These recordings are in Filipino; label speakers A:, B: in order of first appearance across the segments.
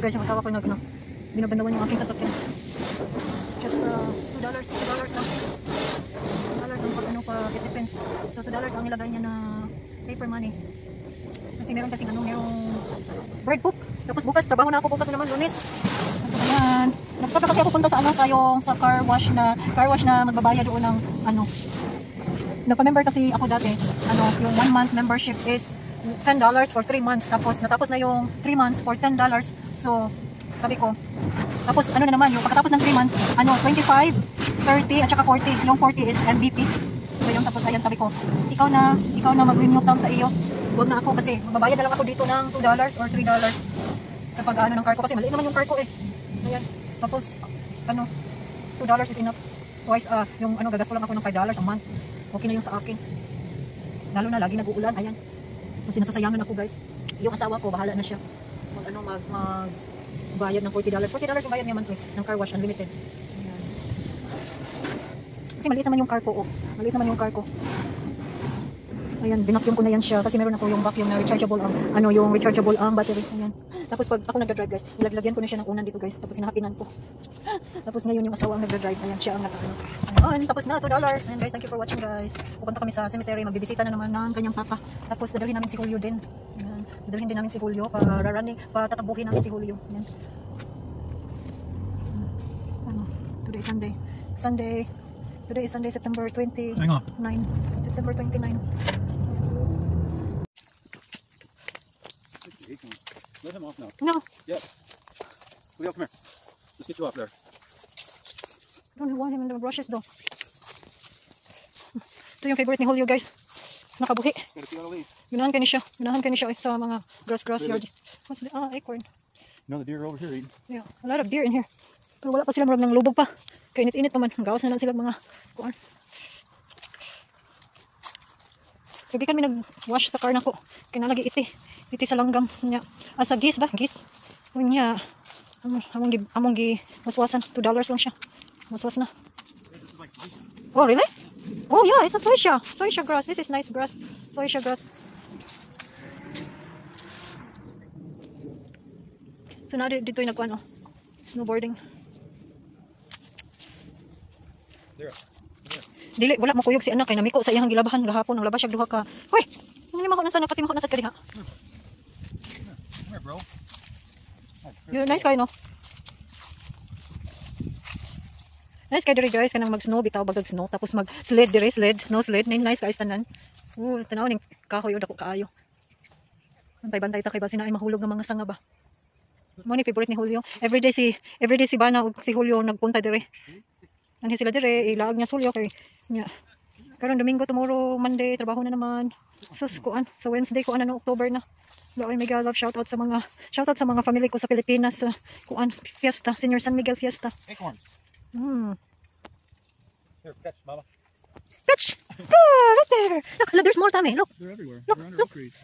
A: guys, yung asawa ko na binabandawan yung aking sasakyan. Just $2 lang. $2 ang pag it depends. So $2 ang nilagay niya na paper money. Kasi meron kasing merong bird poop. Tapos bukas, trabaho na ako bukas naman, Lunes. Ayan. Nag-stop na kasi ako punta sa sa car wash na magbabayad doon ng nagpa-member kasi ako dati. Yung 1 month membership is $10 for 3 months. Tapos natapos na yung 3 months for $10. So, sabi ko, tapos na naman, yung pagkatapos ng 3 months, 25, 30, at saka 40. Yung 40 is MVP. So, yung tapos ayan, sabi ko, ikaw na mag-renew down sa iyo. Huwag na ako kasi magbabayad na lang ako dito ng $2 or $3 sa pag-ano ng car ko kasi maliit naman yung car ko eh. Ayan. Tapos $2 is enough. Twice yung gagasto lang ako ng $5 a month. Okay na yung sa akin. Lalo na lagi nag-uulan. Ayan. Kasi nasasayangan ako, guys. Yung asawa ko bahala na siya. Bayad ng $40. $40 yung bayad niya monthly ng car wash unlimited. Ayan. Kasi maliit naman yung car ko. Maliit naman yung car ko. Ayan, binacuum ko na yan siya kasi meron ako yung vacuum na rechargeable yung rechargeable battery. Ayan. Tapos pag ako nagdadrive, guys, ilagyan ko na siya ng unan dito, guys. Tapos hinahapinan ko. Tapos ngayon yung asawa ang nagdadrive. Ayan, siya ang ayan, tapos na $2. Ayan, guys, thank you for watching, guys. Pupunta kami sa cemetery, magbibisita na naman ng kanyang papa. Tapos dadalhin namin si Julio din. Ayan. Dadalhin din namin si Julio patatabuhin namin si Julio. Ayan. Today is Sunday. Today is Sunday, September 29. September 29.
B: Let him off now.
A: No.
B: Yeah. Julio, come here. Let's get you off there.
A: I don't want him in the brushes though. Ito yung favorite ni Julio, guys. Nakabuhi. Ganahan ka ni siya sa mga grass yard. What's the acorn?
B: No, the deer are over here eating.
A: Yeah, a lot of deer in here. Pero wala pa sila marag ng lubog pa. Kaya init-init naman. Gawas na lang sila mga kuan. So di kami nag-wash sa car na ko. Kaya nalagi iti sa langgam niya. Sa gis ba? Gis. Unya. Among gi waswasan. $2 lang siya. Waswas na. Oh, really? Oh yeah, it's a Zoysia grass. This is nice grass. Zoysia grass. So na dito yung nagkuan snowboarding. Dili wala mo kuyog si anak kay namiko sa iyang gilabahan gahapon ang labas siya duha ka. Hoy, hindi man ko nasa nakati mo ko nasa kadi ha.
B: Bro.
A: You nice guy no. Nice guy diri, guys kanang mag-snow bitaw bagag snow tapos mag-sled diri, snow sled. Nice guys tanan. Tanaw ning kahoy dako kaayo. Bantay-bantay ta kay basin na ay mahulog ng mga sanga ba. Mo ni favorite ni Julio. Everyday si Bana ug si Julio nagpunta diri. Nanhi sila dire, ilaag niya sulyo kay nya. Karon Domingo, tomorrow Monday, trabaho na naman. Sus kuan, sa Wednesday kuan na October na. Ay mega love shout out sa mga family ko sa Pilipinas sa kuan fiesta, Senior San Miguel fiesta.
B: Acorn. Here, catch, mama.
A: Catch. Ah, right there. Look, there's more tame. Look.
B: They're everywhere.
A: Look,
B: They're under
A: look.
B: trees.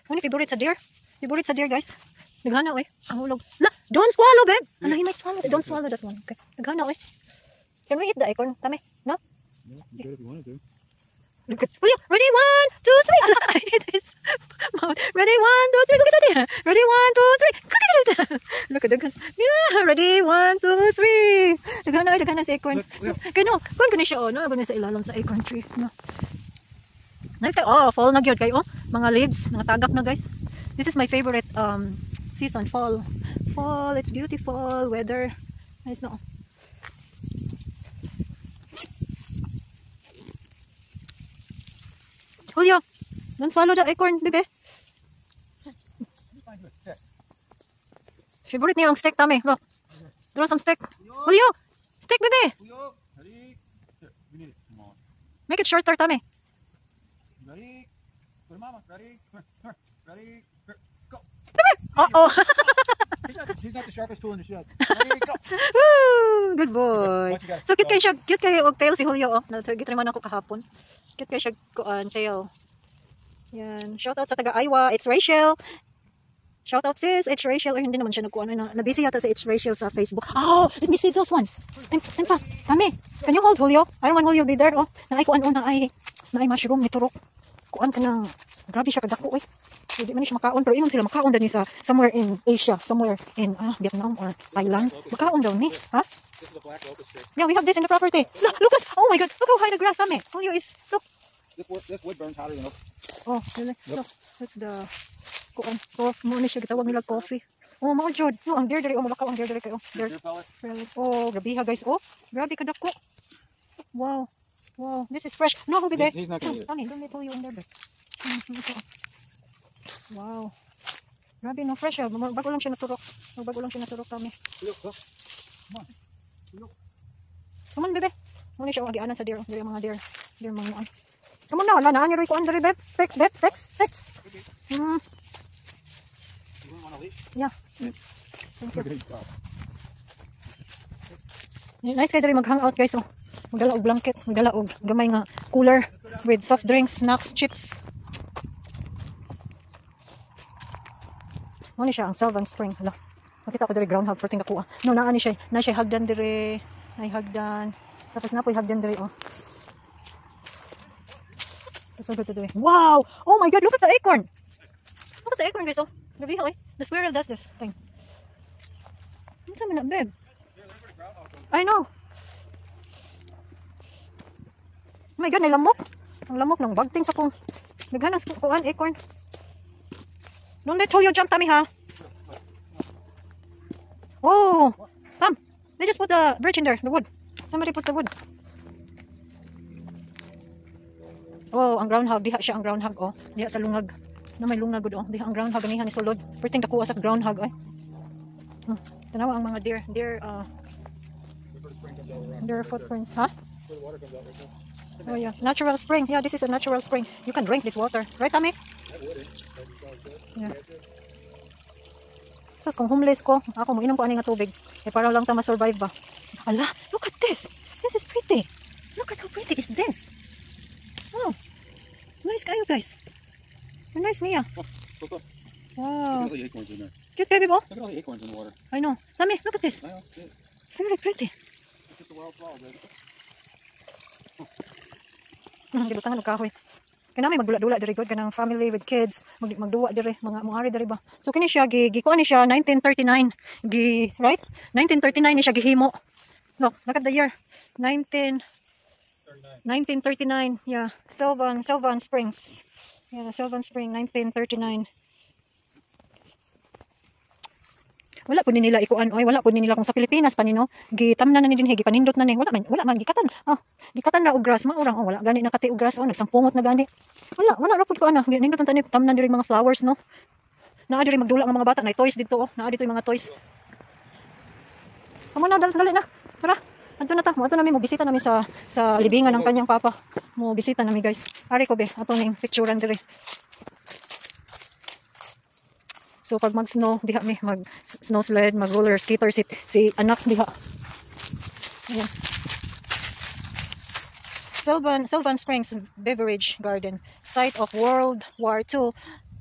A: Ano favorite sa deer? Favorite sa deer, guys. Naghana ang hulog. La, don't swallow, babe. He might swallow. Don't swallow that one. Okay. Naghana Can we eat the acorn, Tame? No?
B: No, you could if you wanted to.
A: Look at ready, 1, 2, 3. Allah, I hate this. Ready, 1, 2, 3. Look at that. Ready, 1, 2, 3. Look at the guns. Yeah, ready, 1, 2, 3. Naghana sa acorn. Kano, kung gani siya no, gani sa ilalim sa acorn tree, no. Nice guy. Oh, fall na gyud kay mga leaves, mga tagak na, guys. This is my favorite season, fall. Fall, it's beautiful weather. Nice no. Julio, don't swallow the acorn, baby. Favorite niya ang steak, Tame. Look. Throw some steak. Julio, steak, baby.
B: Julio, ready? Here, we need it. Come on.
A: Make it shorter, Tame.
B: Ready? Go to mama. Ready? Ready? Go.
A: Uh-oh.
B: He's not the sharpest tool in the shed. Ready? Go.
A: Woo, good boy. So cute kayo og tail si Julio Nagitriman ako kahapon. Cute kayo siya kuan tail. Yan, shout out sa taga Iowa. It's Rachel. Shout out sis, it's Rachel. Or hindi naman siya nagkuan na busy yata sa It's Rachel sa Facebook. Oh, let me see those one. Tempa, Tame. Can you hold Julio? I don't want Julio be there. Na ay kuan na ay mushroom ni turok. Kuan ka nang grabe siya kadako Hindi man siya makaon, pero ingon sila makaon daw ni sa somewhere in Asia, somewhere in Vietnam or Thailand. Makaon daw ni, ha?
B: This is a black locust tree.
A: Yeah, we have this in the property. Look at, oh my God, look how high the grass, Tami. Oh, is, look.
B: This wood burns hotter than oak.
A: Oh, really?
B: Yep.
A: Look, that's the, mo ni siya, gitawag nila coffee. Oh, mga Jod. No, ang deer diri, malakaw ang deer diri kayo. Deer. Oh, grabe ha, guys. Oh, grabe kadako. Wow. Wow, this is fresh. No, Hubi, be.
B: He's not gonna eat it.
A: Tami, don't let you in there, be. Wow. Grabe, no, fresh ha. Bago lang siya naturok. Bago lang siya naturok, Tami.
B: Look, look. Come on. Look.
A: Come on, bebe. Muna siya, agianan sa deer. Deer, mga deer. Deer, mga noon. Come on na, wala na. Ano rin ko under, bebe. Text, bebe. Text.
B: You don't want to leave?
A: Yeah. Thank you.
B: Good job.
A: Nice kayo rin mag-hangout, guys. Oh. Magdala og blanket. Magdala og gamay nga cooler with soft drinks, snacks, chips. Muna siya, ang Sylvan Spring. Hala. Makita ko diri groundhog for ting nakuha. No, naa ni siya. Na siya hagdan diri. Ay hagdan. Tapos na po hagdan diri, oh. So good to do. Wow! Oh my God! Look at the acorn! Look at the acorn, guys. Oh, grabe ha, eh. The squirrel does this thing. Ano sa man na, babe? I know. Oh my God, nilamok. Ang lamok ng bagting sa kong. Naghanang kuan, acorn. Don't let you jump, Tami, ha? Oh! Come! They just put the bridge in there, the wood. Somebody put the wood. Oh, ang groundhog, diha siya ang groundhog, oh. Diha sa lungag. Na may lungag, oh. Diha ang groundhog, ganihan ni sulod. Perting dakuha sa groundhog, ay. Tanawa ang mga deer. Deer footprints, ha? Oh, yeah. Natural spring. Yeah, this is a natural spring. You can drink this water. Right, Tami? Yeah. Sus, kung homeless ko, ako mag-inom ko ani nga tubig. Eh, para lang ta ma-survive ba? Ala, look at this. This is pretty. Look at how pretty is this. Oh, nice kayo, guys. Nice niya.
B: Look.
A: Wow.
B: Look at all the acorns in there.
A: Cute, baby, bo.
B: Look at all the acorns in the water.
A: I know. Tami, look at this.
B: I know. See it?
A: It's very pretty.
B: Look at the wild flower, baby.
A: Gibutangan og kahoy. Kanami magdula-dula diri god kanang family with kids, magduwa diri mga muari diri ba. So kini siya gikuan ni siya 1939. Right? 1939 ni siya gihimo. Look at the year. 1939. Yeah, Sylvan Springs. Yeah, Sylvan Spring 1939. Wala po nila ikuan, oy, wala po nila kung sa Pilipinas pa nino, gitamnan na ni dinhi, gipanindot na ni, wala man gikatan. Gikatan ra og grass maurang, wala gani nakati og grass, nagsangpungot na gani. Wala ra pud ko ana, ginindot tani tamnan diri mga flowers, no. Naa diri magdula nga mga bata, na toys dito, naa dito yung mga toys. Amo na, dali na. Tara. Adto na ta, mo ato nami mo bisita nami sa libingan ng kanyang papa. Mo bisita nami, guys. Ari ko be, ato ning picturean diri. So pag mag-snow, diha mi mag-snow sled, mag-roller skater si anak diha. Ayan. Sylvan Springs Beverage Garden, site of World War II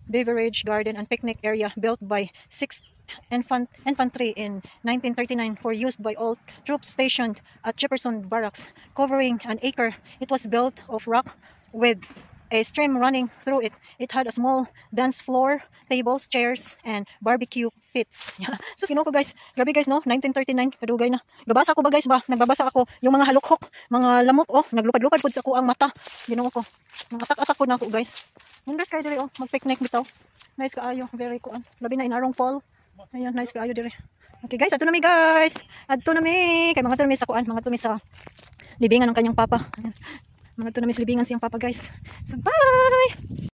A: beverage garden and picnic area built by 6th Infantry in 1939 for use by all troops stationed at Jefferson Barracks, covering an acre. It was built of rock with a stream running through it. It had a small dance floor, tables, chairs, and barbecue pits. Yeah. So kinuha ko, guys. Grabe, guys, no? 1939, kadugay na. Gabasa ko ba, guys, ba? Nagbabasa ako yung mga halukhok, mga lamok, oh. Naglupad-lupad po sa ako ang mata. Ginuha ko. Atak-atak ko na ako, guys. Yung guys, kayo diri, oh. Mag-picnic bitaw. Nice kaayo. Very kuan. Labi na inarong fall. Ayan, nice kaayo diri. Okay, guys. Adto na mi, guys. Adto na mi. Kay mga to mi sa kuan. Mga to mi sa libingan ng kanyang papa. Ayan. Mga to na mi sa libingan siyang papa, guys. So, bye!